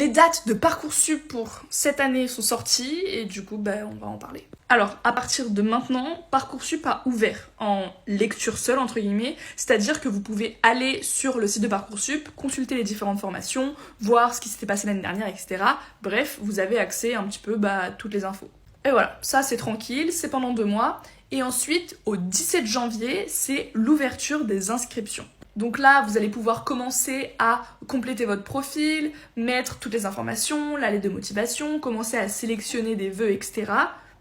Les dates de Parcoursup pour cette année sont sorties et du coup, on va en parler. Alors, à partir de maintenant, Parcoursup a ouvert en lecture seule, entre guillemets, c'est-à-dire que vous pouvez aller sur le site de Parcoursup, consulter les différentes formations, voir ce qui s'était passé l'année dernière, etc. Bref, vous avez accès un petit peu à toutes les infos. Et voilà, ça c'est tranquille, c'est pendant 2 mois. Et ensuite, au 17 janvier, c'est l'ouverture des inscriptions. Donc là, vous allez pouvoir commencer à compléter votre profil, mettre toutes les informations, la lettre de motivation, commencer à sélectionner des vœux, etc.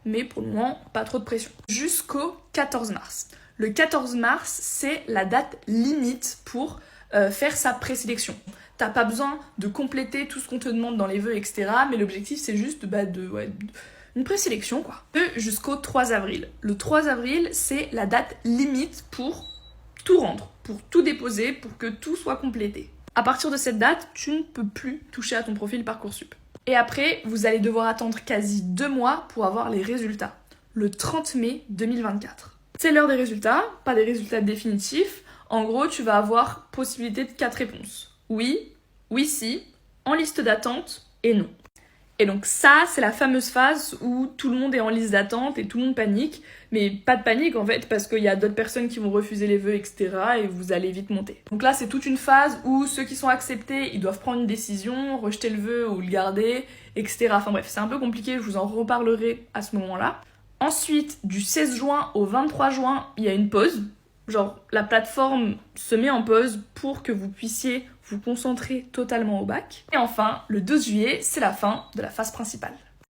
Mais pour le moment, pas trop de pression. Jusqu'au 14 mars. Le 14 mars, c'est la date limite pour faire sa présélection. T'as pas besoin de compléter tout ce qu'on te demande dans les vœux, etc. Mais l'objectif, c'est juste une présélection, quoi. Jusqu'au 3 avril. Le 3 avril, c'est la date limite pour tout rendre, pour tout déposer, pour que tout soit complété. À partir de cette date, tu ne peux plus toucher à ton profil Parcoursup. Et après, vous allez devoir attendre quasi 2 mois pour avoir les résultats. Le 30 mai 2024. C'est l'heure des résultats, pas des résultats définitifs. En gros, tu vas avoir possibilité de 4 réponses. Oui, oui si, en liste d'attente et non. Et donc ça, c'est la fameuse phase où tout le monde est en liste d'attente et tout le monde panique. Mais pas de panique en fait, parce qu'il y a d'autres personnes qui vont refuser les vœux, etc. Et vous allez vite monter. Donc là, c'est toute une phase où ceux qui sont acceptés, ils doivent prendre une décision, rejeter le vœu ou le garder, etc. Enfin bref, c'est un peu compliqué, je vous en reparlerai à ce moment-là. Ensuite, du 16 juin au 23 juin, il y a une pause. Genre, la plateforme se met en pause pour que vous puissiez vous concentrer totalement au bac. Et enfin, le 12 juillet, c'est la fin de la phase principale.